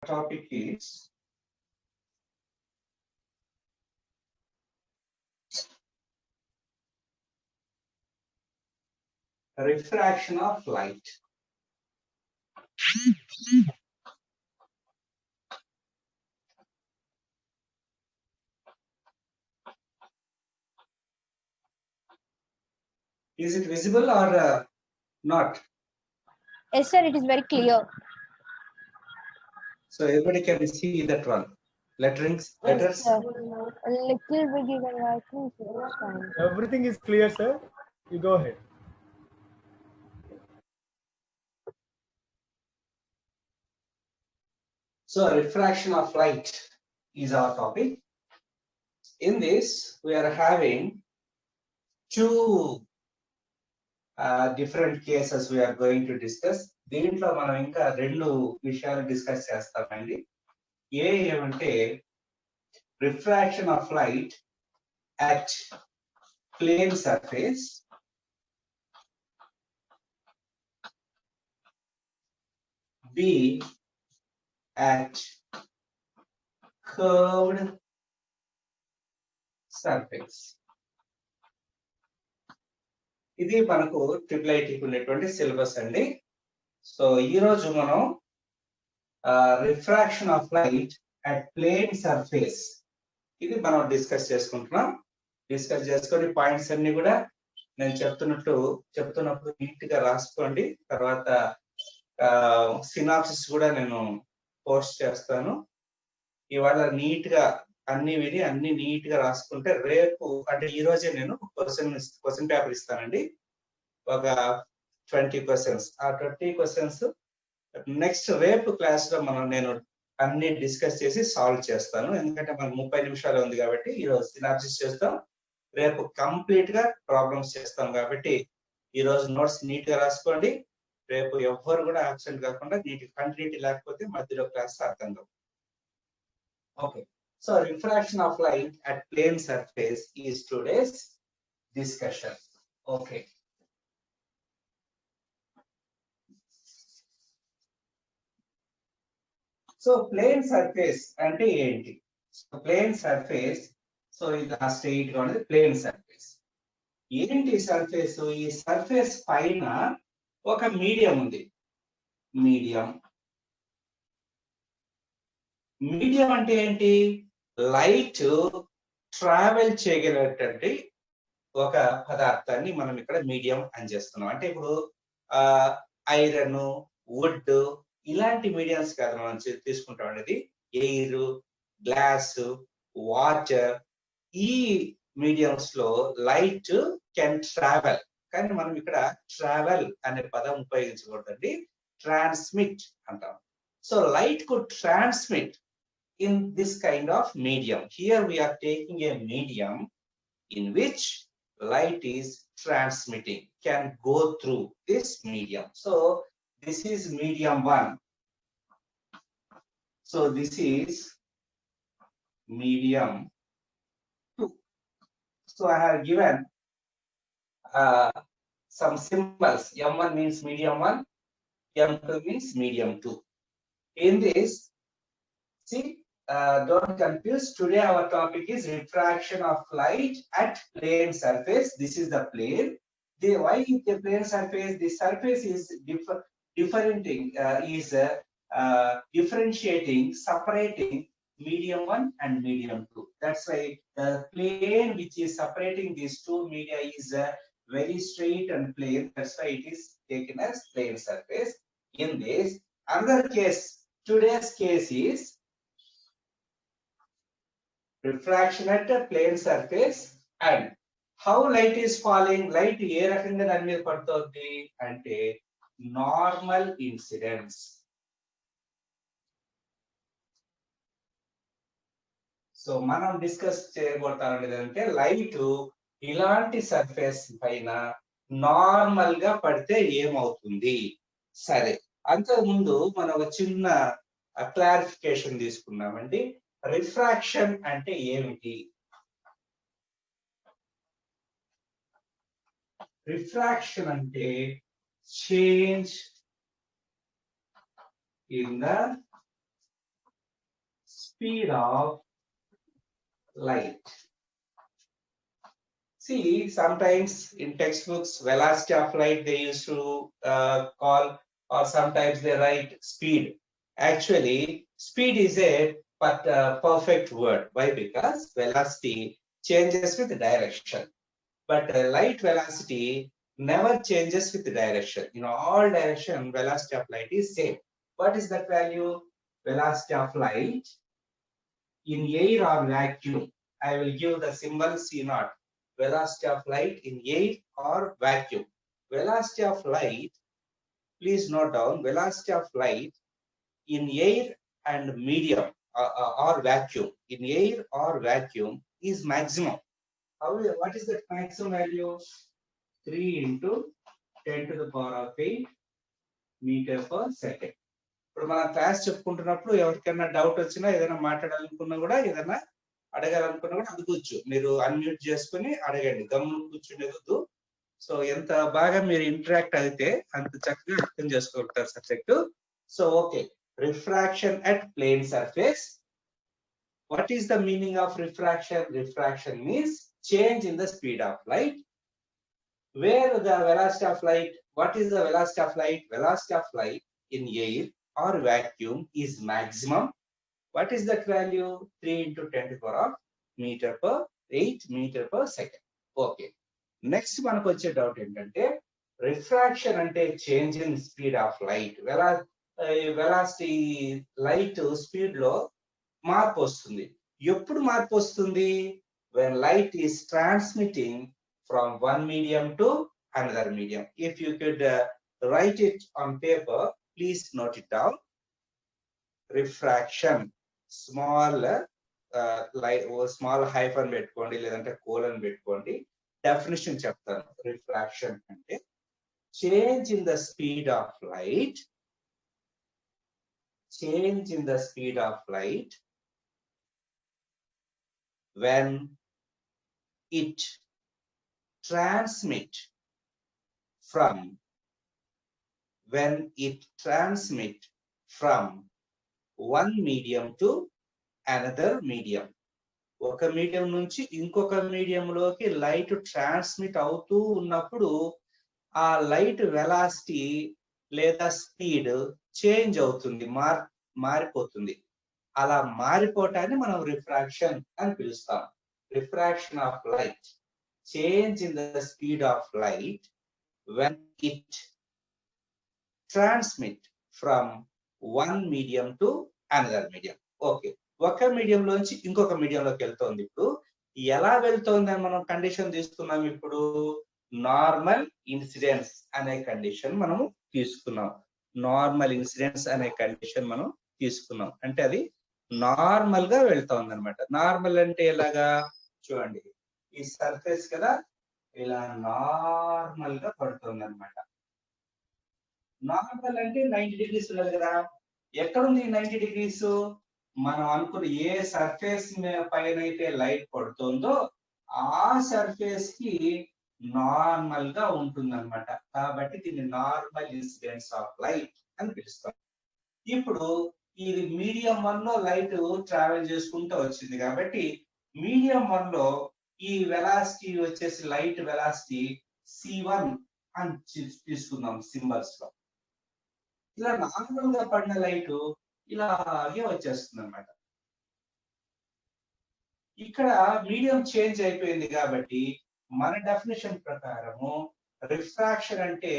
topic is refraction of light. Is it visible or not? Yes, sir, it is very clear. So everybody can see that one. Letters? Yes, sir. A little bit even writing, so it's fine. Everything is clear, sir. You go ahead. So refraction of light is our topic. In this, we are having two different cases we are going to discuss. దీంట్లో మనం ఇంకా రెండు విషయాలు discuss చేస్తామండి. ఏమంటే refraction of light at plane surface, B at curved surface. ఇది మనకు triple ఉన్నటువంటి సిలబస్ అండి. సో ఈ రోజు మనం refraction of light at plane surface ఇది మనం డిస్కస్ చేసుకుంటున్నాం. డిస్కస్ చేసుకొని పాయింట్స్ అన్ని కూడా నేను చెప్తున్నప్పుడు నీట్ గా రాసుకోండి. తర్వాత సినాప్సిస్ కూడా నేను పోస్ట్ చేస్తాను. ఇవాళ నీట్ గా అన్ని విని అన్ని నీట్ గా రాసుకుంటే రేపు అంటే ఈ రోజే నేను క్వశ్చన్ పేపర్ ఇస్తానండి. ఒక 20 క్వశ్చన్స్. ఆ 20 క్వశ్చన్స్ నెక్స్ట్ రేపు క్లాస్ లో నేను అన్ని డిస్కస్ చేసి సాల్వ్ చేస్తాను. ఎందుకంటే మనకు 30 నిమిషాలు ఉంది కాబట్టి ఈ రోజు సినాప్సిస్ చేస్తాం, రేపు కంప్లీట్ గా ప్రాబ్లమ్స్ చేస్తాం. కాబట్టి ఈ రోజు నోట్స్ నీట్ గా రాసుకోండి. రేపు ఎవ్వరు కూడా అబ్సెంట్ కాకుండా నీట్ కంటిన్యూటీ లేకపోతే మధ్యలో క్లాస్ అర్థం కావు. Okay, so refraction of light at plane surface is today's discussion. Okay, so plane surface అంటే ఏంటి? ప్లేన్ సర్ఫేస్, సో ఇది ఆ స్ట్రెయిట్ గా ఉన్నది ప్లేన్ సర్ఫేస్. ఏంటి సర్ఫేస్? ఈ సర్ఫేస్ పైన ఒక మీడియం ఉంది. మీడియం అంటే ఏంటి? లైట్ ట్రావెల్ చేయగలిగేటువంటి ఒక పదార్థాన్ని మనం ఇక్కడ మీడియం అని చేస్తున్నాం. అంటే ఇప్పుడు ఐరన్, వుడ్ ఇలాంటి మీడియంస్ కాదు మనం తీసుకుంటాం అనేది. ఎయిర్, గ్లాస్, వాటర్, ఈ మీడియంస్ లో లైట్ కెన్ ట్రావెల్. కానీ మనం ఇక్కడ ట్రావెల్ అనే పదం ఉపయోగించకూడదండి, ట్రాన్స్మిట్ అంటాం. So light could transmit in this kind of medium. Here we are taking a medium in which light is transmitting, can go through this medium. So this is medium 1. So this is medium 2. So I have given some symbols. M1 means medium 1, M2 means medium 2. In this, see, don't confuse. Today our topic is refraction of light at plane surface. This is the plane. Why is the plane surface? The surface is differentiating, separating medium 1 and medium 2. That's why the plane which is separating these two media is very straight and plane. That's why it is taken as plane surface. In this, another case, today's case is refraction at a plane surface and how light is falling. Light ఏ రకంగా దాని మీద పడుతుంది అంటే normal incidence. So మనం discuss చేయబోతాం ఏంటంటే light ఇలాంటి surface పైన normal గా పడితే ఏమవుతుంది. సరే, అంతకుముందు మనం ఒక చిన్న క్లారిఫికేషన్ తీసుకున్నామండి. రిఫ్రాక్షన్ అంటే ఏమిటి? రిఫ్రాక్షన్ అంటే change in the speed of light. See, sometimes in textbooks, velocity of light they used to call, or sometimes they write speed. Actually, speed is a perfect word. Why? Because velocity changes with direction, but light velocity never changes with direction. In all direction, velocity of light is same. What is that value? Velocity of light in air or vacuum. I will give the symbol C naught. Velocity of light in air or vacuum. Velocity of light, please note down, velocity of light in air and medium or vacuum. In air or vacuum is maximum. However, what is that maximum value? 3 into 10 to the power of 8 meter per second. ఇప్పుడు మనం class చెప్పుకుంటున్నప్పుడు ఎవరికైనా doubt వచ్చినా, ఏదైనా మాట్లాడాలనుకున్నా కూడా, ఏదైనా అడగాలనుకున్నా కూడా అడగొచ్చు. మీరు అన్మ్యూట్ చేసుకుని అడగండి, గమ్మున కూర్చుండేది. సో ఎంత బాగా మీరు ఇంటరాక్ట్ అయితే అంత చక్కగా అర్థం చేసుకోగలుగుతారు subject. So okay, refraction at plane surface. What is the meaning of refraction? Refraction means change in the speed of light. Where the velocity of light? What is the velocity of light? Velocity of light in air or vacuum is maximum. What is that value? 3 into 10 to the power of 8 meter per second. Okay. Next మనకు వచ్చే doubt ఏంటంటే, refraction అంటే change in speed of light. Velocity light speed లో మార్పు వస్తుంది. ఎప్పుడు మార్పు వస్తుంది? when light is transmitting from one medium to another medium. If you could write it on paper, please note it down. Refraction, small hyphen పెట్టుకోండి, లేదంటే colon పెట్టుకోండి. Definition చెప్తాను. రిఫ్రాక్షన్ అంటే change in the speed of light, change in the speed of light when it transmit from one medium to another medium. ఒక medium నుంచి ఇంకొక medium లోకి light transmit అవుతూ ఉన్నప్పుడు ఆ లైట్ వెలాసిటీ లేదా స్పీడ్ చేంజ్ అవుతుంది, మారిపోతుంది. అలా మారిపోవటాన్ని మనం రిఫ్రాక్షన్ అని పిలుస్తాం. Refraction of light, change in the speed of light when it transmit from one medium to another medium. Okay, ఒక మీడియం లోంచి ఇంకొక మీడియంలోకి వెళ్తోంది. ఇప్పుడు ఎలా వెళ్తోంది అని మనం కండిషన్ తీసుకున్నాం. ఇప్పుడు నార్మల్ ఇన్సిడెన్స్ అనే కండిషన్ మనము తీసుకున్నాం. నార్మల్ ఇన్సిడెన్స్ అనే కండిషన్ మనం తీసుకున్నాం అంటే అది నార్మల్ గా వెళ్తోంది అనమాట. నార్మల్ అంటే ఎలాగా చూడండి, ఈ సర్ఫేస్ కదా ఇలా నార్మల్ గా పడుతుంది అనమాట. నార్మల్ అంటే 90 degrees ఉన్నది కదా. ఎక్కడుంది 90 degrees? మనం అనుకున్న ఏ సర్ఫేస్ పైన అయితే లైట్ పడుతుందో ఆ సర్ఫేస్ కి నార్మల్ గా ఉంటుంది అనమాట. కాబట్టి దీన్ని నార్మల్ ఇన్సిడెన్స్ ఆఫ్ లైట్ అని పిలుస్తాం. ఇప్పుడు ఇది మీడియం 1 లో లైట్ ట్రావెల్ చేసుకుంటూ వచ్చింది కాబట్టి మీడియం 1 లో ఈ వెలాసిటీ వచ్చేసి లైట్ వెలాసిటీ C1 అని తీసుకుందాం సింబల్స్ లో. ఇలా నార్మల్ గా పడిన లైట్ ఇలాగే వచ్చేస్తుంది అనమాట. ఇక్కడ మీడియం చేంజ్ అయిపోయింది కాబట్టి మన డెఫినేషన్ ప్రకారము రిఫ్రాక్షన్ అంటే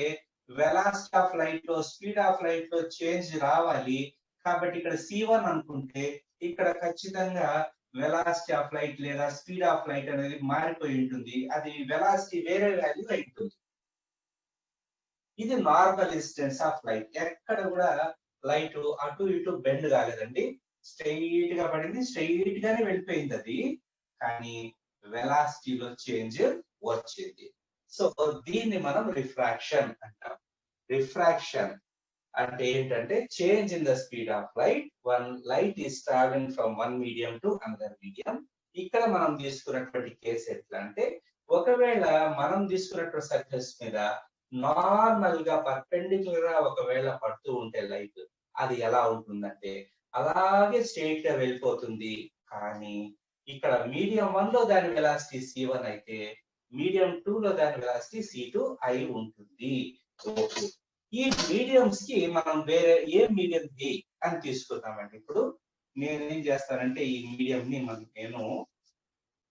వెలాసిటీ ఆఫ్ లైట్ లో, స్పీడ్ ఆఫ్ లైట్ లో చేంజ్ రావాలి. కాబట్టి ఇక్కడ C1 అనుకుంటే ఇక్కడ ఖచ్చితంగా వెలాసిటీ ఆఫ్ లైట్ లేదా స్పీడ్ ఆఫ్ లైట్ అనేది మారిపోయి ఉంటుంది. అది వెలాసిటీ వేరే వాల్యూ అయి ఉంటుంది. ఇది నార్మల్ ఇన్సిడెన్స్ ఆఫ్ లైట్. ఎక్కడ కూడా లైట్ అటు ఇటు బెండ్ కాలేదండి, స్ట్రైట్ గా పడింది, స్ట్రైట్ గానే వెళ్ళిపోయింది అది. కానీ వెలాసిటీలో చేంజ్ వచ్చింది. సో దీన్ని మనం రిఫ్రాక్షన్ అంటాం. రిఫ్రాక్షన్ అంటే ఏంటంటే change in the speed of light one light is travelling from one medium to another medium. ఇక్కడ మనం తీసుకున్నటువంటి కేసు ఎట్లా అంటే, ఒకవేళ మనం తీసుకున్నటువంటి సర్ఫేస్ మీద నార్మల్ గా పర్పెండిక్యులర్ గా ఒకవేళ పడుతూ ఉంటే లైట్, అది ఎలా ఉంటుందంటే అలాగే స్ట్రెయిట్ గా వెళ్ళిపోతుంది. కానీ ఇక్కడ మీడియం 1 లో దాని వెలాసిటీ C1 అయితే మీడియం 2 లో దాని వెలాసిటీ C2 అయి ఉంటుంది. ఓకే, ఈ మీడియంస్ కి మనం వేరే ఏ మీడియం బి అని తీసుకుందామండి. ఇప్పుడు నేనేం చేస్తానంటే ఈ మీడియం ని నేను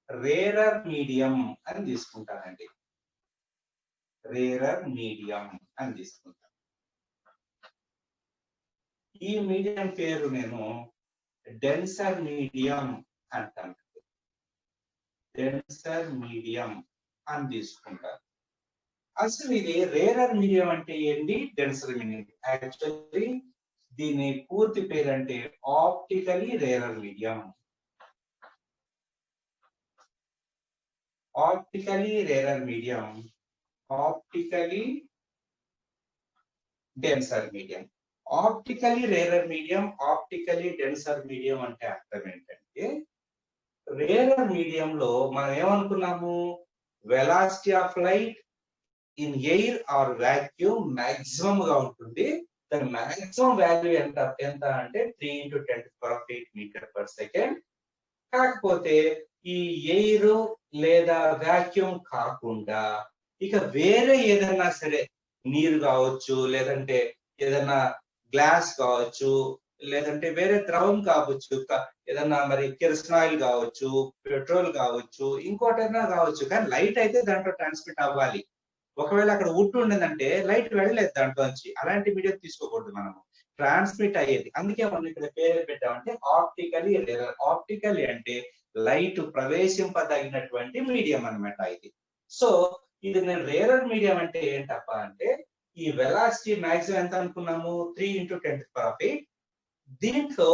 రేరర్ మీడియం అని తీసుకుంటానండి. రేరర్ మీడియం అని తీసుకుంటాను. ఈ మీడియం పేరు నేను డెన్సర్ మీడియం అంటాను. డెన్సర్ మీడియం అని తీసుకుంటాను. అసలు ఇది రేరర్ మీడియం అంటే ఏంటి, డెన్సర్ మీడియం? యాక్చువల్లీ దీని పూర్తి పేరు అంటే optically rarer medium. Optically rarer medium, optically denser medium. Optically rarer medium, optically denser medium అంటే అర్థం ఏంటంటే, రేరర్ మీడియం లో మనం ఏమనుకున్నాము, velocity of light in air or vacuum maximum గా ఉంటుంది. దాని మాక్సిమం వాల్యూ ఎంత అంటే 3 × 10⁸ మీటర్ పర్ సెకండ్. కాకపోతే ఈ ఎయిర్ లేదా వాక్యూమ్ కాకుండా ఇక వేరే ఏదన్నా సరే, నీరు కావచ్చు, లేదంటే ఏదన్నా గ్లాస్ కావచ్చు, లేదంటే వేరే ద్రవం కావచ్చు, ఏదన్నా మరి కిరసనాయిల్ కావచ్చు, పెట్రోల్ కావచ్చు, ఇంకోటైనా కావచ్చు, కానీ లైట్ అయితే దాంట్లో ట్రాన్స్మిట్ అవ్వాలి. ఒకవేళ అక్కడ వుడ్ ఉండదంటే లైట్ వెళ్ళలేదు దాంట్లోంచి. అలాంటి మీడియం తీసుకోకూడదు మనము, ట్రాన్స్మిట్ అయ్యేది. అందుకే మనం ఇక్కడ పేరు పెట్టామంటే ఆప్టికలీ రేరర్. ఆప్టికలీ అంటే లైట్ ప్రవేశింపదగినటువంటి మీడియం అన్నమాట ఇది. సో ఇది నేను రేరర్ మీడియం అంటే ఏంటప్ప అంటే, ఈ వెలాసిటీ మాక్సిమం ఎంత అనుకున్నాము, 3 × 10⁸. దీంట్లో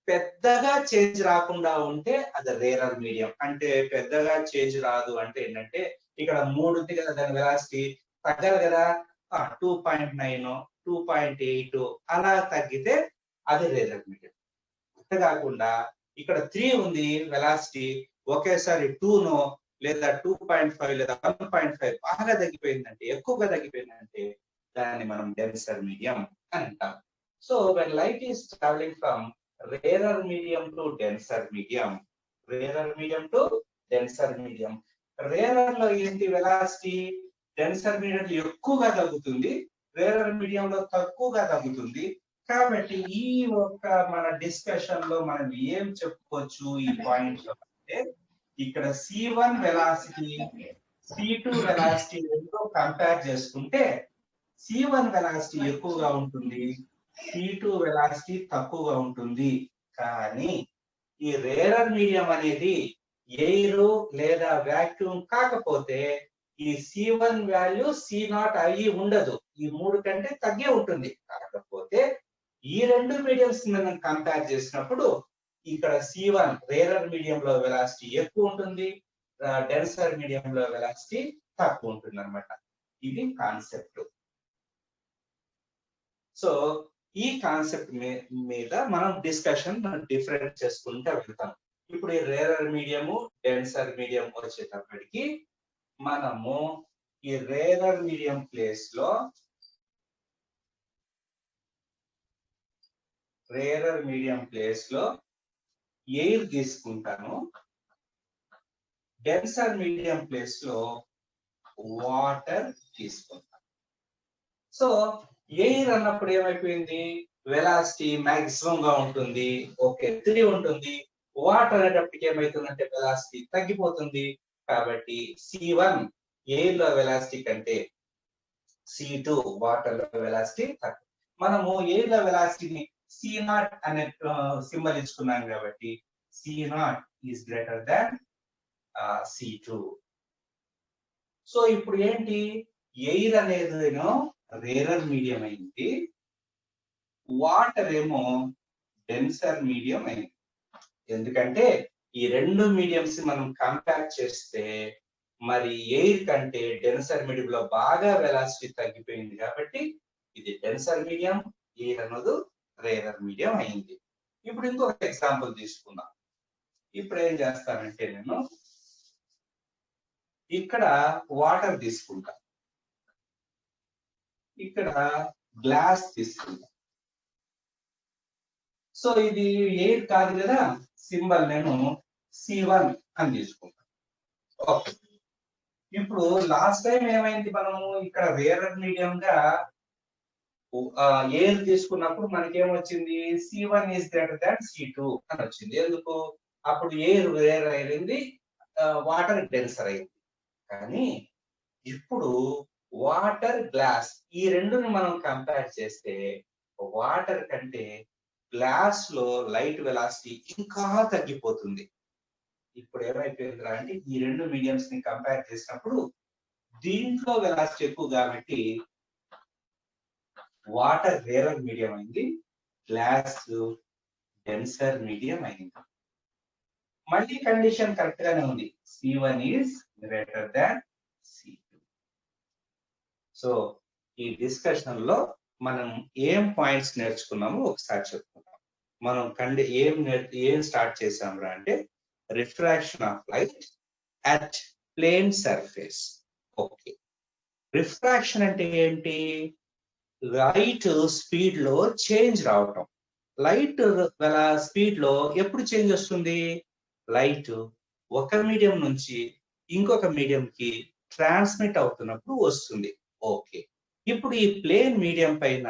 పెద్దగా చేంజ్ రాకుండా ఉంటే అది రేరర్ మీడియం. అంటే పెద్దగా చేంజ్ రాదు అంటే ఏంటంటే, ఇక్కడ 3 ఉంది కదా, దాని వెలాసిటీ తగ్గాలి కదా, 2.9 2.8 అలా తగ్గితే అది రేరర్ మీడియం. అంతే కాకుండా ఇక్కడ 3 ఉంది వెలాసిటీ, ఒకేసారి 2 లేదా 2.5 లేదా 1.5 బాగా తగ్గిపోయిందంటే, ఎక్కువగా తగ్గిపోయిందంటే దాన్ని మనం డెన్సర్ మీడియం అని అంటాం. So when light is traveling from rarer medium to denser medium, rarer medium to denser medium, rarer లో ఏంటి వెలాసిటీ, డెన్సర్ మీడియం లో ఎక్కువగా తగ్గుతుంది, రేరర్ మీడియం లో తక్కువగా తగ్గుతుంది. కాబట్టి ఈ ఒక్క మన డిస్కషన్ లో మనం ఏం చెప్పుకోవచ్చు ఈ పాయింట్ లో అంటే, ఇక్కడ C1 వెలాసిటీ C2 వెలాసిటీ రెండో కంపేర్ చేసుకుంటే C1 వెలాసిటీ ఎక్కువగా ఉంటుంది, C2 వెలాసిటీ తక్కువగా ఉంటుంది. కానీ ఈ రేరర్ మీడియం అనేది ఎయిర్ లేదా వాక్యూమ్ కాకపోతే ఈ C1 వాల్యూ C0 అయ్యి ఉండదు, ఈ 3 కంటే తగ్గే ఉంటుంది. కాకపోతే ఈ రెండు మీడియంస్ మనం కంపేర్ చేసినప్పుడు ఇక్కడ C1 రేరర్ మీడియం లో వెలాసిటీ ఎక్కువ ఉంటుంది, డెన్సర్ మీడియం లో వెలాసిటీ తక్కువ ఉంటుంది అన్నమాట. ఇది కాన్సెప్ట్. సో ఈ కాన్సెప్ట్ మీద మనం డిస్కషన్ డిఫరెంట్ చేసుకుంటూ వెళ్తాం. ఇప్పుడు ఈ రేరర్ మీడియము, డెన్సర్ మీడియం వచ్చేటప్పటికి మనము ఈ రేరర్ మీడియం ప్లేస్ లో ఎయిర్ తీసుకుంటాను, డెన్సర్ మీడియం ప్లేస్ లో వాటర్ తీసుకుంటాను. సో ఎయిర్ అన్నప్పుడు ఏమైపోయింది, వెలాసిటీ మాక్సిమం గా ఉంటుంది, ఓకే 3 ఉంటుంది. వాటర్ అనేటప్పటికి ఏమైతుందంటే వెలాసిటీ తగ్గిపోతుంది. కాబట్టి C1 ఎయిర్ లో వెలాసిటీ కంటే C2 వాటర్ లో వెలాసిటీ తక్కువ. మనము ఎయిర్ లో వెలాసిటీని C0 అనే సింబల్ ఇచ్చుకున్నాం కాబట్టి C0 is greater than C2. So ఇప్పుడు ఏంటి, ఎయిర్ అనేది రేరర్ మీడియం అయింది, వాటర్ ఏమో డెన్సర్ మీడియం అయింది. ఎందుకంటే ఈ రెండు మీడియంస్ మనం కంపేర్ చేస్తే మరి ఎయిర్ కంటే డెన్సర్ మీడియం లో బాగా వెలాసిటీ తగ్గిపోయింది కాబట్టి ఇది డెన్సర్ మీడియం, ఎయిర్ అన్నది రేరర్ మీడియం అయింది. ఇప్పుడు ఇంకొక ఎగ్జాంపుల్ తీసుకుందాం. ఇప్పుడు ఏం చేస్తానంటే నేను ఇక్కడ వాటర్ తీసుకుంటా, ఇక్కడ గ్లాస్ తీసుకుంటా. సో ఇది ఎయిర్ కాదు కదా, సింబల్ నేను C1 అని తీసుకుంటాను. ఓకే, ఇప్పుడు లాస్ట్ టైం ఏమైంది, మనము ఇక్కడ వేరర్ మీడియం గా ఎయిర్ తీసుకున్నప్పుడు మనకేమొచ్చింది, C1 is greater than C2 అని వచ్చింది. ఎందుకు, అప్పుడు ఎయిర్ వేర్ అయింది, వాటర్ డెన్సర్ అయింది. కానీ ఇప్పుడు వాటర్ గ్లాస్ ఈ రెండుని మనం కంపేర్ చేస్తే వాటర్ కంటే గ్లాస్ లో లైట్ వెలాసిటీ ఇంకా తగ్గిపోతుంది. ఇప్పుడు ఏమైపోయిందిరా అంటే ఈ రెండు మీడియంస్ ని కంపేర్ చేసినప్పుడు దీంట్లో వెలాసిటీ ఎక్కువ కాబట్టి వాటర్ వేరర్ మీడియం అయింది, గ్లాస్ డెన్సర్ మీడియం అయింది. మళ్ళీ కండిషన్ కరెక్ట్ గానే ఉంది, C1 is greater than C2. So ఈ డిస్కషన్ లో మనం ఏం పాయింట్స్ నేర్చుకున్నామో ఒకసారి చెప్పుకుందాం. మనం ఏం స్టార్ట్ చేసాంరా అంటే refraction of light at plane surface. Okay, refraction అంటే ఏంటి, లైట్ స్పీడ్ లో చేంజ్ రావటం. లైట్ స్పీడ్ లో ఎప్పుడు చేంజ్ వస్తుంది, లైట్ ఒక మీడియం నుంచి ఇంకొక మీడియం కి ట్రాన్స్మిట్ అవుతున్నప్పుడు వస్తుంది. ఓకే, ఇప్పుడు ఈ ప్లేన్ మీడియం పైన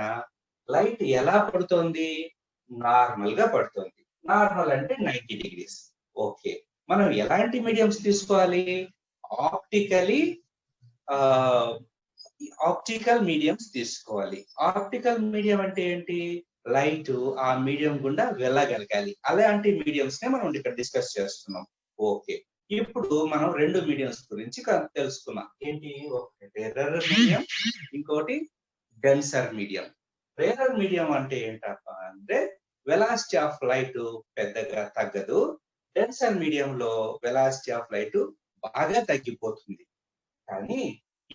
లైట్ ఎలా పడుతోంది, నార్మల్ గా పడుతుంది. నార్మల్ అంటే 90 డిగ్రీస్. ఓకే, మనం ఎలాంటి మీడియంస్ తీసుకోవాలి, ఆప్టికల్ మీడియంస్ తీసుకోవాలి. ఆప్టికల్ మీడియం అంటే ఏంటి, లైట్ ఆ మీడియం గుండా వెళ్ళగలగాలి. అలాంటి మీడియంస్ నే మనం ఇక్కడ డిస్కస్ చేస్తున్నాం. ఓకే, ఇప్పుడు మనం రెండు మీడియంస్ గురించి తెలుసుకున్నాం. ఏంటి, ఒకటి రేరర్ మీడియం, ఇంకోటి డెన్సర్ మీడియం. రేరర్ మీడియం అంటే ఏంటప్ప అంటే వెలాసిటీ ఆఫ్ లైట్ పెద్దగా తగ్గదు, డెన్సర్ మీడియం లో వెలాసిటీ ఆఫ్ లైట్ బాగా తగ్గిపోతుంది. కానీ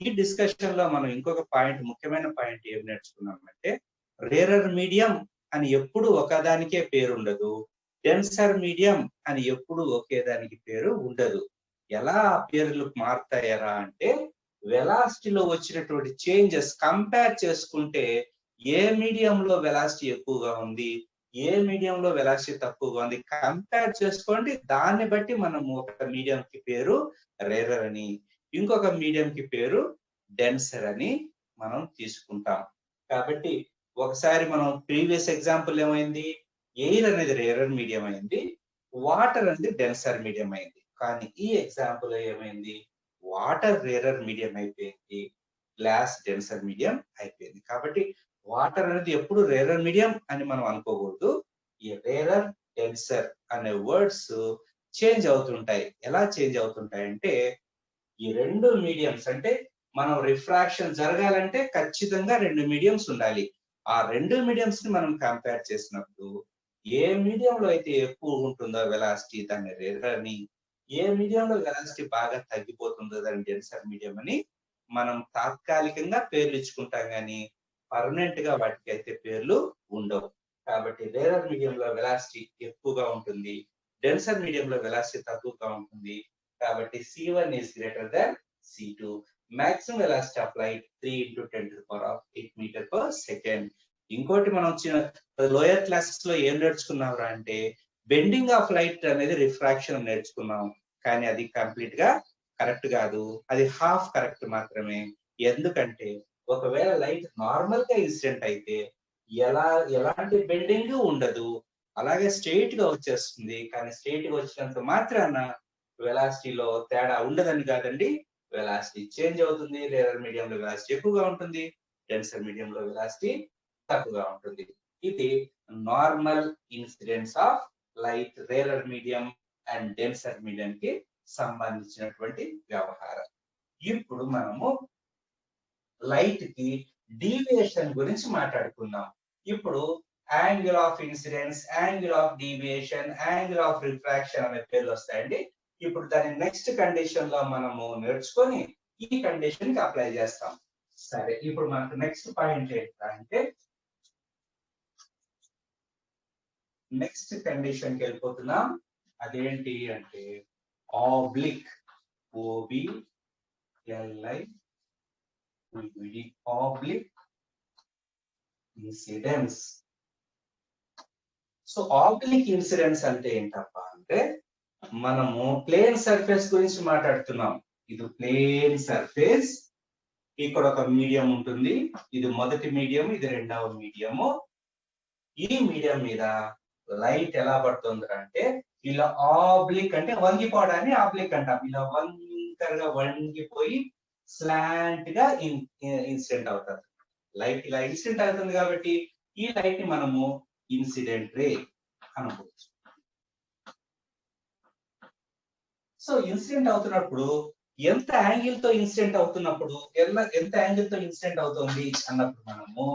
ఈ డిస్కషన్ లో మనం ఇంకొక పాయింట్, ముఖ్యమైన పాయింట్ ఏం నేర్చుకున్నామంటే రేరర్ మీడియం అని ఎప్పుడు ఒకదానికే పేరు ఉండదు, డెన్సర్ మీడియం అని ఎప్పుడు ఒకే దానికి పేరు ఉండదు. ఎలా పేర్లు మారుతాయరా అంటే వెలాసిటీలో వచ్చినటువంటి చేంజెస్ కంపేర్ చేసుకుంటే ఏ మీడియంలో వెలాసిటీ ఎక్కువగా ఉంది, ఏ మీడియంలో వెలాసిటీ తక్కువగా ఉంది కంపేర్ చేసుకోండి. దాన్ని బట్టి మనం ఒక మీడియం కి పేరు రేరర్ అని, ఇంకొక మీడియం కి పేరు డెన్సర్ అని మనం తీసుకుంటాం. కాబట్టి ఒకసారి మనం ప్రీవియస్ ఎగ్జాంపుల్ ఏమైంది, ఎయిర్ అనేది రేరర్ మీడియం అయింది, వాటర్ అనేది డెన్సర్ మీడియం అయింది. కానీ ఈ ఎగ్జాంపుల్ ఏమైంది, వాటర్ రేరర్ మీడియం అయిపోయింది, గ్లాస్ డెన్సర్ మీడియం అయిపోయింది. కాబట్టి వాటర్ అనేది ఎప్పుడు రేరర్ మీడియం అని మనం అనుకోకూడదు. ఈ రేరర్ డెన్సర్ అనే వర్డ్స్ చేంజ్ అవుతుంటాయి. ఎలా చేంజ్ అవుతుంటాయి అంటే ఈ రెండు మీడియంస్ అంటే మనం రిఫ్రాక్షన్ జరగాలంటే ఖచ్చితంగా రెండు మీడియంస్ ఉండాలి. ఆ రెండు మీడియంస్ ని మనం కంపేర్ చేసినప్పుడు ఏ మీడియంలో అయితే ఎక్కువ ఉంటుందో వెలాసిటీ దాన్ని రేరర్ అని, ఏ మీడియంలో వెలాసిటీ బాగా తగ్గిపోతుందో దాన్ని డెన్సర్ మీడియం అని మనం తాత్కాలికంగా పేర్లు ఇచ్చుకుంటాం, కానీ పర్మనెంట్ గా వాటికి అయితే పేర్లు ఉండవు. కాబట్టి రేరర్ మీడియంలో వెలాసిటీ ఎక్కువగా ఉంటుంది, డెన్సర్ మీడియంలో వెలాసిటీ తక్కువగా ఉంటుంది. కాబట్టి C1 is greater than C2. Maximum velocity of light 3 into 10 to the power of 8 meter per second. ఇంకోటి మనం వచ్చిన లోయర్ క్లాసెస్ లో ఏం నేర్చుకున్నాం అంటే బెండింగ్ ఆఫ్ లైట్ అనేది రిఫ్రాక్షన్ నేర్చుకున్నాం. కానీ అది కంప్లీట్ గా కరెక్ట్ కాదు, అది హాఫ్ కరెక్ట్ మాత్రమే. ఎందుకంటే ఒకవేళ లైట్ నార్మల్ గా ఇన్సిడెంట్ అయితే ఎలాంటి బెండింగ్ ఉండదు, అలాగే స్ట్రైట్ గా వచ్చేస్తుంది. కానీ స్ట్రైట్ గా వచ్చినంత మాత్రాన వెలాసిటీలో తేడా ఉండదని కాదండి, వెలాసిటీ చేంజ్ అవుతుంది. రేరర్ మీడియంలో వెలాసిటీ ఎక్కువగా ఉంటుంది, డెన్సర్ మీడియంలో వెలాసిటీ తక్కువగా ఉంటుంది. ఇది normal incidence of light rarer medium and denser medium కి సంబంధించినటువంటి వ్యవహారం. ఇప్పుడు మనము లైట్ కి డీవియేషన్ గురించి మాట్లాడుకుందాం. ఇప్పుడు angle of incidence, angle of deviation, angle of refraction అనే పేర్లు వస్తాయండి. ఇప్పుడు దాని నెక్స్ట్ కండిషన్ లో మనము నేర్చుకొని ఈ కండిషన్ కి అప్లై చేస్తాం. సరే, ఇప్పుడు మనకు నెక్స్ట్ పాయింట్ ఏంటంటే నెక్స్ట్ కండిషన్ కి వెళ్ళిపోతున్నాం. అదేంటి అంటే oblique, OBLI oblique incidence. So oblique incidence అంటే ఏంటప్ప అంటే మనము ప్లేన్ సర్ఫేస్ గురించి మాట్లాడుతున్నాం. ఇది ప్లేన్ సర్ఫేస్, ఇక్కడ ఒక మీడియం ఉంటుంది, ఇది మొదటి మీడియం, ఇది రెండవ మీడియము. ఈ మీడియం మీద లైట్ ఎలా పడుతుంది అంటే ఇలా ఆబ్లిక్ అంటే వంగిపోవడాన్ని ఆబ్లిక్ అంటాం. ఇలా వంకరగా వంగిపోయి స్లాంట్ గా ఇన్సిడెంట్ అవుతుంది. లైట్ ఇలా ఇన్సిడెంట్ అవుతుంది కాబట్టి ఈ లైట్ ని మనము ఇన్సిడెంట్ రే అనుకోవచ్చు. సో ఇన్సిడెంట్ అవుతున్నప్పుడు ఎంత యాంగిల్ తో ఇన్సిడెంట్ అవుతున్నప్పుడు ఎంత యాంగిల్ తో ఇన్సిడెంట్ అవుతుంది అన్నప్పుడు మనము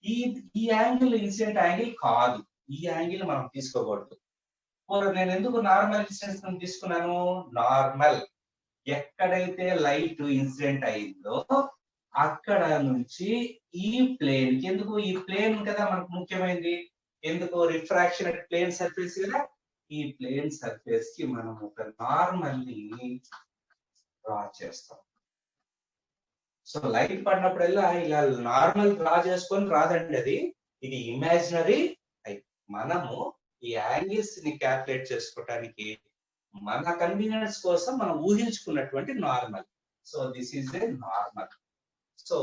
ఈ యాంగిల్ ఇన్సిడెంట్ యాంగిల్ కాదు, ఈ యాంగిల్ మనం తీసుకోకూడదు. నేను ఎందుకు నార్మల్ ఇన్సిడెంట్స్ తీసుకున్నాను? నార్మల్ ఎక్కడైతే లైట్ ఇన్సిడెంట్ అయిందో అక్కడ నుంచి ఈ ప్లేన్ కి, ఎందుకు ఈ ప్లేన్ కదా మనకు ముఖ్యమైనది, ఎందుకు రిఫ్రాక్షన్ అట్ ప్లేన్ సర్ఫేస్ కదా, ఈ ప్లేన్ సర్ఫేస్ కి మనం ఒక నార్మల్ ని డ్రా చేస్తాం. సో లైట్ పడినప్పుడల్లా ఇలా నార్మల్ డ్రా చేసుకొని రాదండి, అది ఇది ఇమాజినరీ. మనము ఈ యాంగిల్స్ ని క్యాల్కులేట్ చేసుకోవడానికి మన కన్వీనియన్స్ కోసం మనం ఊహించుకున్నటువంటి normal. So this is a normal. So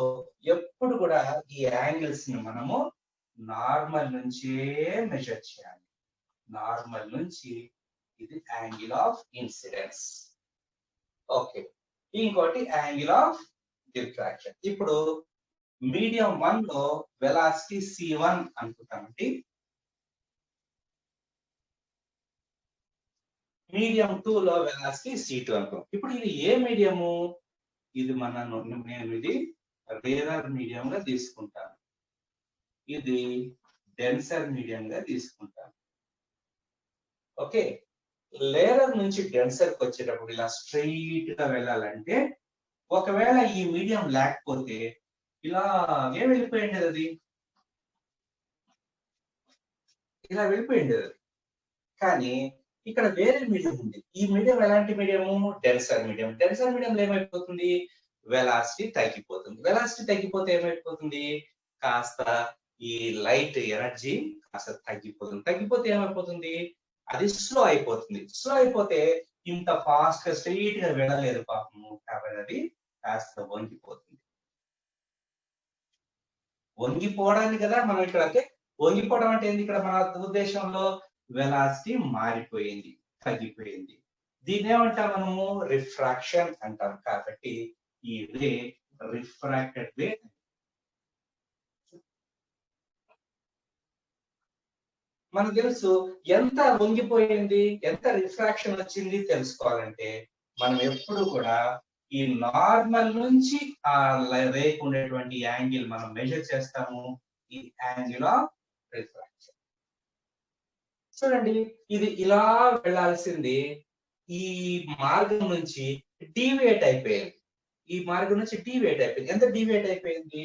ఎప్పుడు కూడా ఈ యాంగిల్స్ ని మనము నార్మల్ నుంచే మెజర్ చేయాలి. నార్మల్ నుంచి ఇది యాంగిల్ ఆఫ్ ఇన్సిడెన్స్. ఓకే, ఇంకోటి యాంగిల్ ఆఫ్ డిఫ్రాక్షన్. ఇప్పుడు మీడియం 1 లో వెలాసిటీ C1 అనుకుంటామండి, మీడియం 2 లో వెలాసిటీ C2 అనుకుంటాం. ఇప్పుడు ఇది ఏ మీడియము? ఇది నేను ఇది రేరర్ మీడియం గా తీసుకుంటాను, ఇది డెన్సర్ మీడియం గా తీసుకుంటాను. ఓకే, లేయర్ నుంచి డెన్సర్ కి వచ్చేటప్పుడు ఇలా స్ట్రైట్ గా వెళ్ళాలంటే ఒకవేళ ఈ మీడియం లేకపోతే ఇలా వెళ్ళిపోయింది, అది ఇలా వెళ్ళిపోయింది అది. కానీ ఇక్కడ వేరే మీడియం ఉంది. ఈ మీడియం ఎలాంటి మీడియము? Denser medium. డెన్సర్ మీడియంలో ఏమైపోతుంది? వెలాసిటీ తగ్గిపోతుంది. వెలాసిటీ తగ్గిపోతే ఏమైపోతుంది? కాస్త ఈ లైట్ ఎనర్జీ కాస్త తగ్గిపోతుంది. తగ్గిపోతే ఏమైపోతుంది? అది స్లో అయిపోతుంది. స్లో అయిపోతే ఇంత ఫాస్ట్ గా స్ట్రైట్ గా వెళ్ళలేదు పాపము, కాబట్టి అది కాస్త వంగిపోతుంది. వంగిపోవడానికి కదా మనం ఇక్కడ, అంటే వంగిపోవడం అంటే ఏంది? ఇక్కడ మన ఉద్దేశంలో వెలాసిటీ మారిపోయింది, తగ్గిపోయింది. దీన్ని ఏమంటాం మనము? రిఫ్రాక్షన్ అంటాం. కాబట్టి ఈ రే రిఫ్రాక్టెడ్ రే. మనకు తెలుసు ఎంత వంగిపోయింది, ఎంత రిఫ్రాక్షన్ వచ్చింది తెలుసుకోవాలంటే మనం ఎప్పుడు కూడా ఈ నార్మల్ నుంచి ఆ రేకు ఉండేటువంటి యాంగిల్ మనం మెజర్ చేస్తాము, ఈ యాంగిల్ ఆఫ్ రిఫ్రాక్షన్. చూడండి, ఇది ఇలా వెళ్ళాల్సింది ఈ మార్గం నుంచి డీవియేట్ అయిపోయింది. ఈ మార్గం నుంచి డీవియేట్ అయిపోయింది. ఎంత డీవియేట్ అయిపోయింది?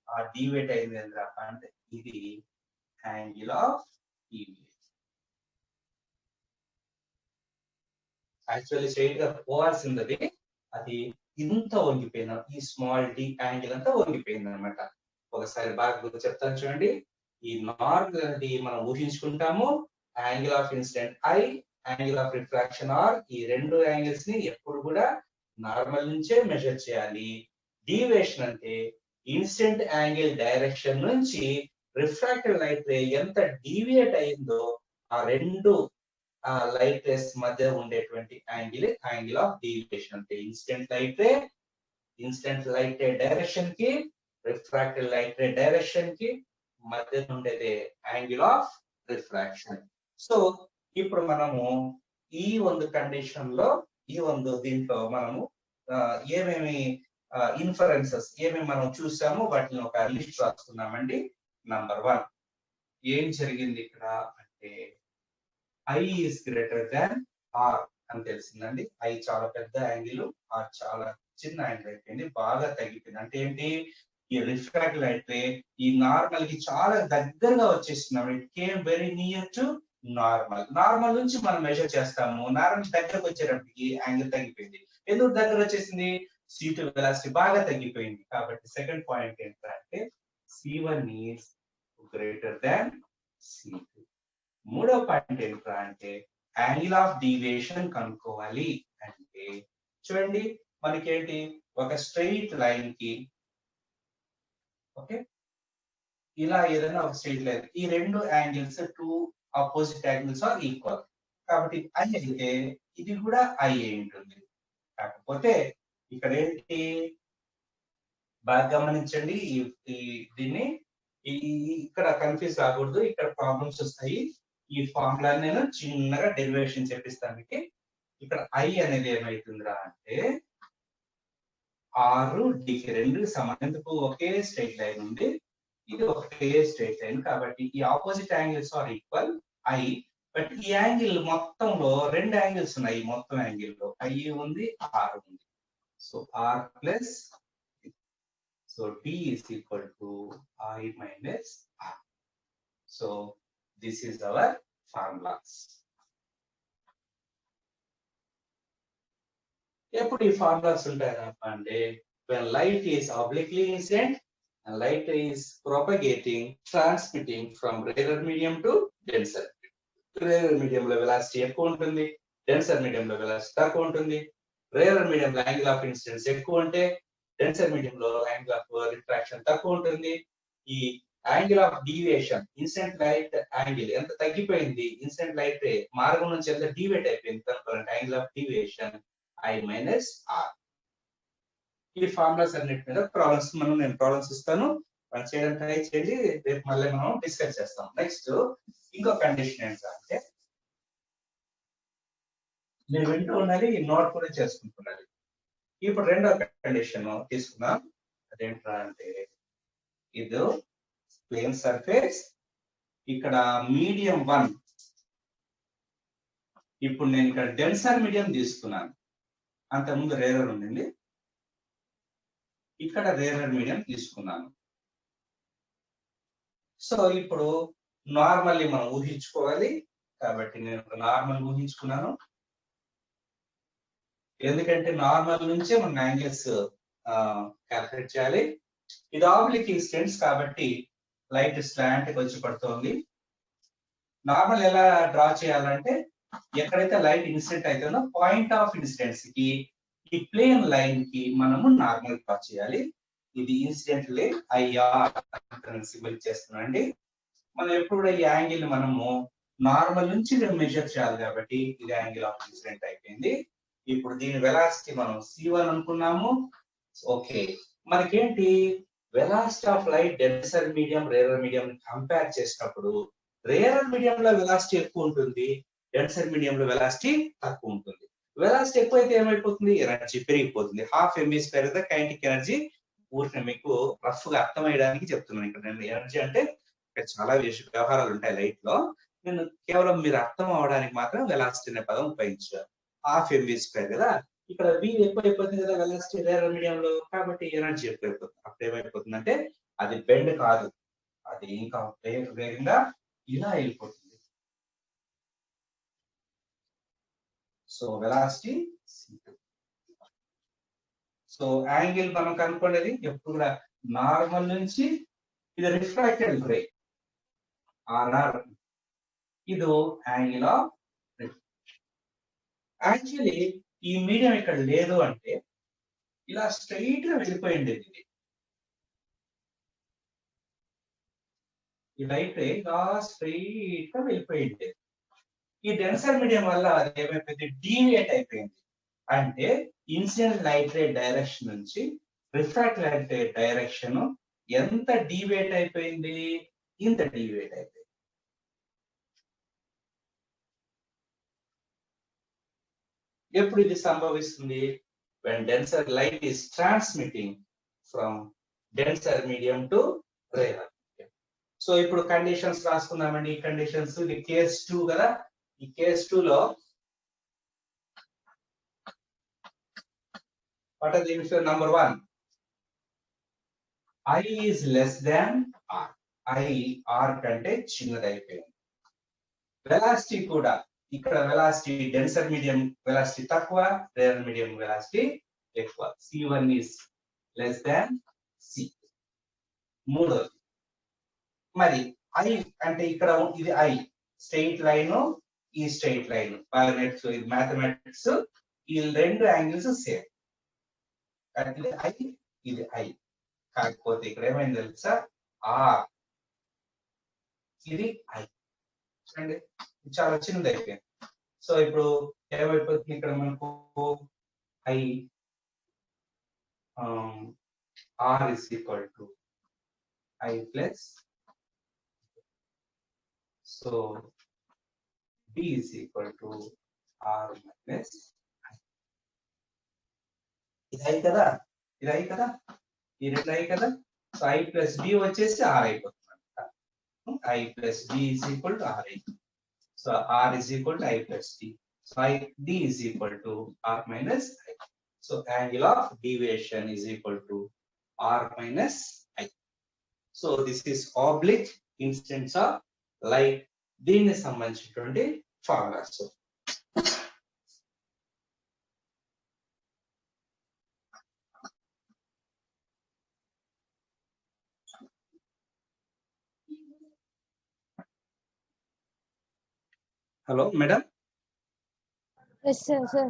ఆ డీవియేట్ అయింది ఏంటప్ప అంటే ఇది angle of deviation. Actually straight గా పోవాల్సింది అది ఇంత వంగిపోయింది, ఈ స్మాల్ డి యాంగిల్ అంతా వంగిపోయింది అనమాట. ఒకసారి బాగా గుర్తు చెప్తాను చూడండి. ఈ నార్మల్ అనేది మనం ఊహించుకుంటాము, angle of incident I, angle of refraction R, ఈ రెండు యాంగిల్స్ ని ఎప్పుడు కూడా నార్మల్ నుంచే మెజర్ చేయాలి. డీవియేషన్ అంటే ఇన్సిడెంట్ యాంగిల్ డైరెక్షన్ నుంచి రిఫ్రాక్టెడ్ లైట్ రే ఎంత డీవియేట్ అయిందో ఆ రెండు లైట్ రేస్ మధ్య ఉండేటువంటి యాంగిల్ ఆఫ్ డీవియేషన్. అంటే ఇన్సిడెంట్ లైట్ రే డైరెక్షన్ కి, రిఫ్రాక్టెడ్ లైట్ రే డైరెక్షన్ కి మధ్య ఉండేది యాంగిల్ ఆఫ్ రిఫ్రాక్షన్. సో ఇప్పుడు మనము ఈ ಒಂದು కండిషన్ లో, ఈ ಒಂದು దీంట్లో మనము ఏమేమి ఇన్ఫరెన్సెస్ ఏమేమి మనం చూసామో వాటిని ఒక లిస్ట్ రాసుకున్నామండి. నంబర్ 1 ఏం జరిగింది ఇక్కడ అంటే I is greater than R అని తెలిసిందండి. I చాలా పెద్ద యాంగిల్, R చాలా చిన్న యాంగిల్ అయిపోయింది, బాగా తగ్గిపోయింది. అంటే ఏంటి? ఈ రిఫ్రాక్ట్ లైట్ ఈ నార్మల్ కి చాలా దగ్గరగా వచ్చేస్తున్నాం. It came very near to normal. Normal నుంచి మనం మెజర్ చేస్తాము, నార్మల్ దగ్గరకు వచ్చేటప్పటికి యాంగిల్ తగ్గిపోయింది. ఎందుకు దగ్గర వచ్చేసింది? C2 వెలాసిటీ బాగా తగ్గిపోయింది. కాబట్టి సెకండ్ పాయింట్ ఏంటంటే C1 is greater than C2. మూడో పాయింట్ ఏంట్రా అంటే యాంగిల్ ఆఫ్ డీవియేషన్ కనుక్కోవాలి అంటే చూడండి మనకేంటి ఒక స్ట్రెయిట్ లైన్ కి ఓకే ఇలా ఏదైనా ఒక స్ట్రెయిట్ లైన్ ఈ రెండు angles two opposite angles are equal కాబట్టి ఐ అయితే ఇది కూడా ఐ ఉంటుంది కాకపోతే ఇక్కడ ఏంటి బాగా గమనించండి దీన్ని ఇక్కడ కన్ఫ్యూజ్ కాకూడదు ఇక్కడ ప్రాబ్లమ్స్ వస్తాయి ఈ ఫార్ములా నేను చిన్నగా డెరివేషన్ చెప్పిస్తానికి ఇక్కడ ఐ అనేది ఏమైతుందిరా అంటే 6 రెండు సమానంతకు ఒకే స్ట్రైట్ లైన్ ఉంది ఇది ఒకే స్ట్రైట్ లైన్ కాబట్టి ఈ opposite angles are equal I but ఈ యాంగిల్ మొత్తంలో రెండు యాంగిల్స్ ఉన్నాయి మొత్తం యాంగిల్ లో ఐ ఉంది ఆర్ ఉంది so R plus so D is equal to I minus R. So this is our formulas. ఎప్పుడు ఈ ఫార్ములాస్ ఉంటాయా అంటే when light is obliquely incident and light is propagating transmitting from rarer medium to denser rarer medium లో velocity ఎక్కువ ఉంటుంది denser medium లో velocity తక్కువ ఉంటుంది rarer medium లో angle of incidence ఎక్కువ ఉంటే డెన్సర్ మీడియం లో యాంగిల్ ఆఫ్ రిఫ్రాక్షన్ తక్కువ ఉంటుంది ఈ angle of deviation incident light angle ఎంత తగ్గిపోయింది ఇన్సిడెంట్ లైట్ మార్గం నుంచి ఎంత డీవియేట్ అయిపోయింది కనుక్కోవాలంటే angle of deviation I minus R ఈ ఫార్ములాస్ అన్నిటి మీద ప్రాబ్లమ్స్ నేను ప్రాబ్లమ్స్ ఇస్తాను చేయడం ట్రై చేయండి రేపు మళ్ళీ మనం డిస్కస్ చేస్తాం నెక్స్ట్ ఇంకో కండిషన్ ఏంటంటే మీరు వింటూ ఉండాలి నోట్ కూడా చేసుకుంటున్నది ఇప్పుడు రెండో కండిషన్ తీసుకుందాం అదేంట్రా అంటే ఇది ప్లేన్ సర్ఫేస్ ఇక్కడ మీడియం 1 ఇప్పుడు నేను ఇక్కడ డెన్సర్ మీడియం తీసుకున్నాను అంతకుముందు రేరర్ ఉండింది ఇక్కడ రేరర్ మీడియం తీసుకున్నాను సో ఇప్పుడు నార్మల్లీ మనం ఊహించుకోవాలి కాబట్టి నేను నార్మల్ ఊహించుకున్నాను ఎందుకంటే నార్మల్ నుంచే మనం యాంగిల్స్ క్యాల్కులేట్ చేయాలి ఇది ఆబ్లిక్ ఇన్సిడెంట్స్ కాబట్టి లైట్ స్లాంట్ కి వచ్చి పడుతుంది నార్మల్ ఎలా డ్రా చేయాలంటే ఎక్కడైతే లైట్ ఇన్సిడెంట్ అవుతుందో పాయింట్ ఆఫ్ ఇన్సిడెంట్స్ కి ఈ ప్లేన్ లైన్ కి మనము నార్మల్ డ్రా చేయాలి ఇది ఇన్సిడెంట్ లే ఐఆర్ సింబల్ చేస్తున్నాండి మనం ఎప్పుడు కూడా ఈ యాంగిల్ మనము నార్మల్ నుంచి మెజర్ చేయాలి కాబట్టి ఇది యాంగిల్ ఆఫ్ ఇన్సిడెంట్ అయిపోయింది ఇప్పుడు దీని వెలాసిటీ మనం C1 అనుకున్నాము ఓకే మనకేంటి velocity of light denser medium rarer medium compare చేసినప్పుడు రేరర్ మీడియం లో వెలాసిటీ ఎక్కువ ఉంటుంది డెన్సర్ మీడియం లో వెలాసిటీ తక్కువ ఉంటుంది వెలాసిటీ ఎక్కువైతే ఏమైపోతుంది ఎనర్జీ పెరిగిపోతుంది హాఫ్ ఎంబీ² ద కైనెటిక్ ఎనర్జీ ఊరిని మీకు రఫ్ గా అర్థమయ్యడానికి చెప్తున్నాను ఇక్కడ నేను ఎనర్జీ అంటే ఇక్కడ చాలా వ్యవహారాలు ఉంటాయి లైట్ లో నేను కేవలం మీరు అర్థం అవడానికి మాత్రం వెలాసిటీ అనే పదం ఉపయోగించాను హాఫ్ ఎంబీ² కదా ఇక్కడ V ఎక్కువ అయిపోతుంది కదా వెలాసిటీ రేరర్ మీడియం లో కాబట్టి ఎనర్జీ ఎక్కువ అయిపోతుంది అప్పుడు ఏమైపోతుంది అంటే అది బెండ్ కాదు అది ఇంకా వేగంగా ఇలా వెళ్ళిపోతుంది సో వెలాసిటీ సో యాంగిల్ మనం కనుక్కునేది ఎప్పుడు కూడా నార్మల్ నుంచి ఇది రిఫ్రాక్టెడ్ రే ఆర్ఆర్ ఇది యాంగిల్ ఆఫ్ యాక్చువల్లీ ఈ మీడియం ఇక్కడ లేదు అంటే ఇలా స్ట్రైట్ గా వెళ్ళిపోయింది ఇది ఈ లైట్ ఇలా స్ట్రైట్ గా వెళ్ళిపోయింది ఈ డెన్సర్ మీడియం వల్ల అది ఏమైపోయింది డీవియేట్ అయిపోయింది అంటే ఇన్సిడెంట్ లైట్ రే డైరెక్షన్ నుంచి రిఫ్రాక్ట్ లైట్ రే డైరెక్షన్ ఎంత డీవియేట్ అయిపోయింది ఇంత డీవియేట్ అయిపోయింది ఎప్పుడు ఇది సంభవిస్తుంది when denser light is transmitting from denser medium to rarer medium so ఇప్పుడు కండిషన్స్ రాసుకుందామండి ఈ కండిషన్స్ ఇది కేస్ 2 కదా ఈ కేస్ 2 లో what are the infer number 1 I is less than R I R కంటే చిన్నదైపోయింది వెలాసిటీ కూడా ఇక్కడ వెలాసిటీ డెన్సర్ మీడియం వెలాసిటీ తక్కువ రేరర్ మీడియం వెలాసిటీ ఎక్కువ C1 is less than C మూడోది మరి I అంటే ఇక్కడ ఇది I స్ట్రెయిట్ లైన్, ఈ స్ట్రెయిట్ లైన్ బయోనెట్స్, ఇది మ్యాథమెటిక్స్, ఈ రెండు యాంగిల్స్ సేమ్. ఇది ఐ, ఇది ఐ. కాకపోతే ఇక్కడ ఏమైంది తెలుసా, ఆర్, ఇది ఐ. చూడండి చాలా చిన్నది అయిపోయింది. సో ఇప్పుడు ఏమైపోతుంది ఇక్కడ మనకు I R is equal to I plus, so B is equal to R minus I. ఇది ఐ కదా, ఇది ఐ కదా, ఈ రెండు ఐ కదా. సో ఐ ప్లస్ బి వచ్చేసి ఆర్ అయిపోతుంది. I plus B is equal to R. So R is equal to I plus D. So D is equal to R minus I. So angle of deviation is equal to R minus I. So this is oblique instance of light. దీనికి సంబంధించినటువంటి formulas. Hello madam. Yes, sir, sir.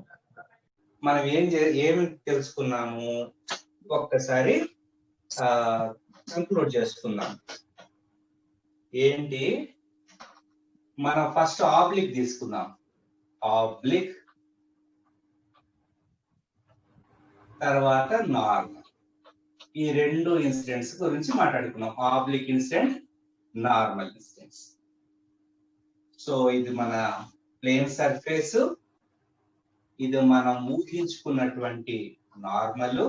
మనం ఏమి తెలుసుకున్నాము ఒక్కసారి conclude చేసుకుందాం. ఏంటి, మనం first oblique తీసుకుందాం. ఆబ్లిక్ తర్వాత నార్మల్. ఈ రెండు ఇన్సిడెంట్స్ గురించి మాట్లాడుకున్నాం. Oblique incident, normal incidents. So ఇది మన ప్లేన్ సర్ఫేస్, ఇది మనం ఊహించుకున్నటువంటి నార్మల్.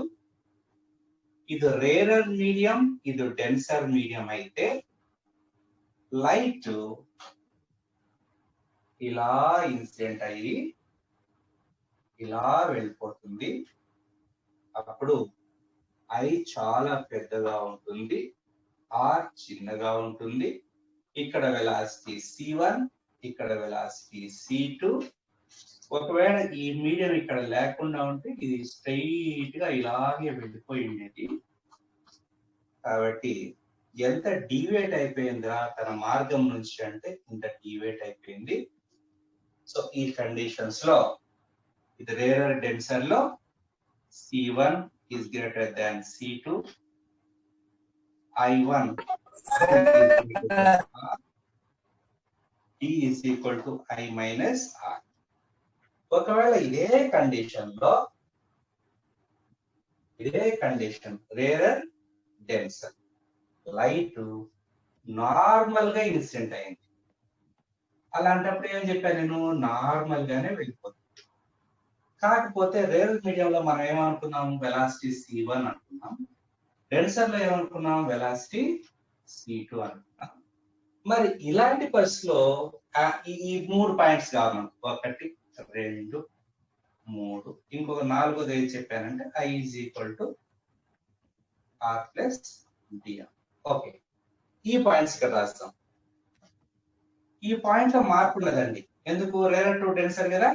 ఇది రేరర్ మీడియం, ఇది డెన్సర్ మీడియం అయితే లైట్ ఇలా ఇన్సిడెంట్ అయ్యి ఇలా వెళ్ళిపోతుంది. అప్పుడు ఐ చాలా పెద్దగా ఉంటుంది, ఆర్ చిన్నగా ఉంటుంది. ఇక్కడ వెలాసిటీ C1, ఇక్కడ వెలాసిటీ C2. ఒకవేళ ఈ మీడియం ఇక్కడ లేకుండా ఉంటే ఇది స్ట్రైట్ గా ఇలాగే వెళ్ళిపోయి ఉండేది. కాబట్టి ఎంత డీవియేట్ అయిపోయిందా తన మార్గం నుంచి అంటే ఇంత డీవియేట్ అయిపోయింది. సో ఈ కండిషన్స్ లో ఇది రేరర్ డెన్సర్ లో C1 is greater than C2, I1 D is equal to I minus R. ఒకవేళ ఇదే condition rarer denser light normal గా ఇన్సిడెంట్ అయింది. అలాంటప్పుడు ఏం చెప్పాను నేను, నార్మల్ గానే వెళ్ళిపోతుంది. కాకపోతే రేరర్ మీడియం లో మనం ఏమనుకున్నాం, వెలాసిటీ C1 అనుకున్నాం. డెన్సర్ లో ఏమనుకున్నాం, వెలాసిటీ C2 అనుకున్నాం. మరి ఇలాంటి పరిస్థితిలో ఈ 3 పాయింట్స్ కావాలి మనకు. 1, 2, 3. ఇంకొక 4ది ఏం చెప్పానంటే I is equal to R plus dr. Okay, ఈ పాయింట్స్ ఇక్కడ రాస్తాం. ఈ పాయింట్ లో మార్పు ఉన్నదండి. ఎందుకు, రేరర్ టు డెన్సర్ కదా.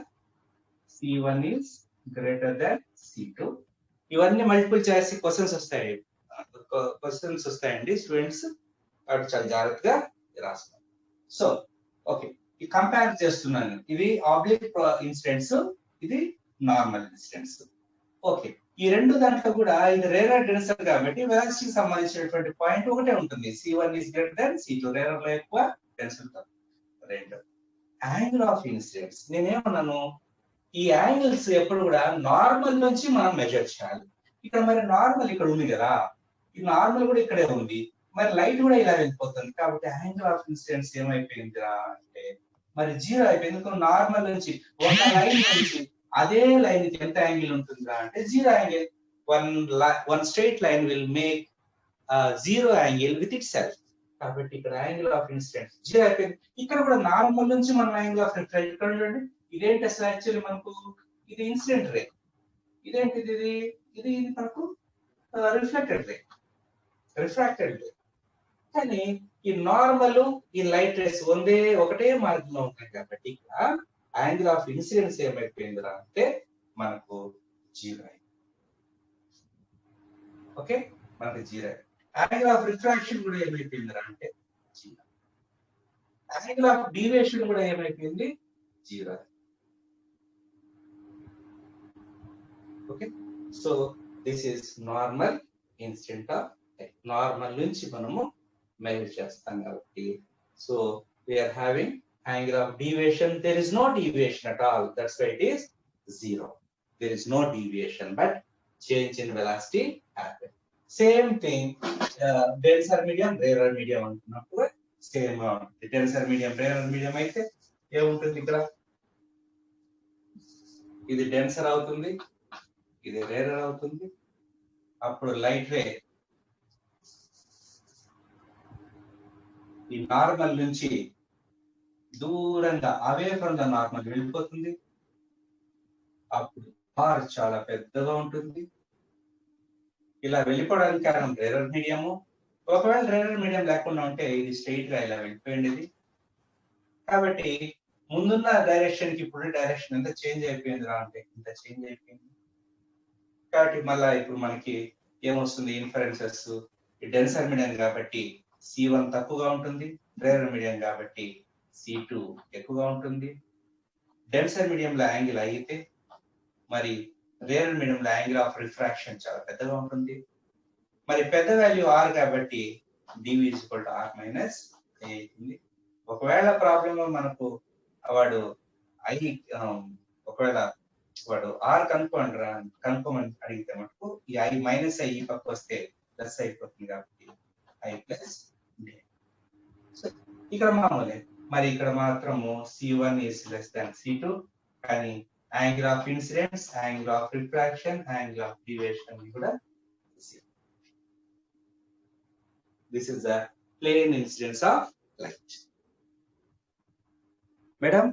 C1 is greater than C2. ఇవన్నీ మల్టిపుల్ చాయిస్ క్వశ్చన్స్ వస్తాయండి స్టూడెంట్స్. కాబట్టి చాలా జాగ్రత్తగా రాస్తాం. సో ఓకే, ఈ కంపేర్ చేస్తున్నాను. ఇది ఆబ్లిక్ ఇన్సిడెంట్స్, ఇది నార్మల్ ఇన్సిడెంట్స్. ఓకే, ఈ రెండు దాంట్లో కూడా ఇది రేరర్ డెన్సర్ కాబట్టి వెలాసిటీకి సంబంధించినటువంటి పాయింట్ ఒకటే ఉంటుంది. C1 is greater than C2. Rarer లో ఎక్కువ, డెన్సర్ లో. రెండు యాంగిల్ ఆఫ్ ఇన్సిడెంట్స్ నేనేమన్నాను, ఈ యాంగిల్స్ ఎప్పుడు కూడా నార్మల్ నుంచి మనం మెజర్ చేయాలి. ఇక్కడ మరి నార్మల్ ఇక్కడ ఉంది కదా, ఈ నార్మల్ కూడా ఇక్కడే ఉంది. మరి లైట్ కూడా ఇలా వెళ్ళిపోతుంది. కాబట్టి యాంగిల్ ఆఫ్ ఇన్సిడెన్స్ ఏమైపోయిందిరా అంటే మరి 0 అయిపోయింది. నార్మల్ నుంచి ఒక లైన్ నుంచి అదే లైన్ కి ఎంత యాంగిల్ ఉంటుందా అంటే 0 angle. One straight line will make 0 angle with it self. కాబట్టి ఇక్కడ యాంగిల్ ఆఫ్ ఇన్సిడెన్స్ 0 అయిపోయింది. ఇక్కడ కూడా నార్మల్ నుంచి మనం యాంగిల్ ఆఫ్ రిఫ్లెక్షన్ ఇక్కడ చూడండి. ఇదేంటి అసలు యాక్చువల్లీ మనకు ఇది ఇన్సిడెంట్ రే. ఇదేంటిది, ఇది మనకు రిఫ్లెక్టెడ్ రే, రిఫ్రాక్టెడ్ రే. కానీ ఈ నార్మల్, ఈ లైట్ రేస్ ఒకటే మార్గంలో ఉంటాయి కాబట్టి ఇక్కడ యాంగిల్ ఆఫ్ ఇన్సిడెన్స్ ఏమైపోయిందిరా అంటే మనకు 0 అయింది. ఓకే, మనకు 0 అయింది. యాంగిల్ ఆఫ్ రిఫ్రాక్షన్ కూడా ఏమైపోయిందిరా అంటే 0. యాంగిల్ ఆఫ్ డీవియేషన్ కూడా ఏమైపోయింది 0. Okay, so this is normal incident of normal నుంచి మనము మెజర్ చేస్తాం కాబట్టి so we are having angle of deviation, there is no deviation at all, that's why it is 0. There is no deviation, but change in velocity happen. Same thing, denser medium, rarer medium అంటున్నప్పుడు same గా ఉంటుంది. Denser medium, rarer medium అయితే ఏముంటుంది ఇక్కడ, ఇది denser అవుతుంది, ఇది rarer అవుతుంది. అప్పుడు లైట్ రే ఈ నార్మల్ నుంచి దూరంగా అవే ఫ్రమ్ ద నార్మల్ వెళ్ళిపోతుంది. అప్పుడు ఆర్ చాలా పెద్దగా ఉంటుంది. ఇలా వెళ్ళిపోవడానికి కారణం రేరర్ మీడియము. ఒకవేళ రేరర్ మీడియం లేకుండా ఉంటే ఇది స్ట్రైట్ గా ఇలా వెళ్ళిపోయింది. కాబట్టి ముందున్న డైరెక్షన్ కి ఇప్పుడు డైరెక్షన్ ఎంత చేంజ్ అయిపోయింది రా అంటే ఇంత చేంజ్ అయిపోయింది. కాబట్టి మళ్ళా ఇప్పుడు మనకి ఏమొస్తుంది ఇన్ఫరెన్సెస్, డెన్సర్ మీడియం కాబట్టి C1 తక్కువగా ఉంటుంది, రేరర్ మీడియం కాబట్టి C2 ఎక్కువగా ఉంటుంది. డెన్సర్ మీడియంలో యాంగిల్ అయితే మరి రేరర్ మీడియంలో యాంగిల్ ఆఫ్ రిఫ్రాక్షన్ చాలా పెద్దగా ఉంటుంది. మరి పెద్ద వాల్యూ R కాబట్టి dV = R - A అవుతుంది. ఒకవేళ ప్రాబ్లం మనకు వాడు ఒకవేళ వాడు R కనుక్కోమని అడిగితే మటుకు ఈ I - I ఈ పక్క వస్తే ప్లస్ అయిపోతుంది కాబట్టి I + D. ఇక్కడ మామూలే. మరి ఇక్కడ మాత్రము C1 is less than C2, కానీ angle of incidence, angle of refraction, angle of deviation కూడా this is the plane incidence of light. Madam,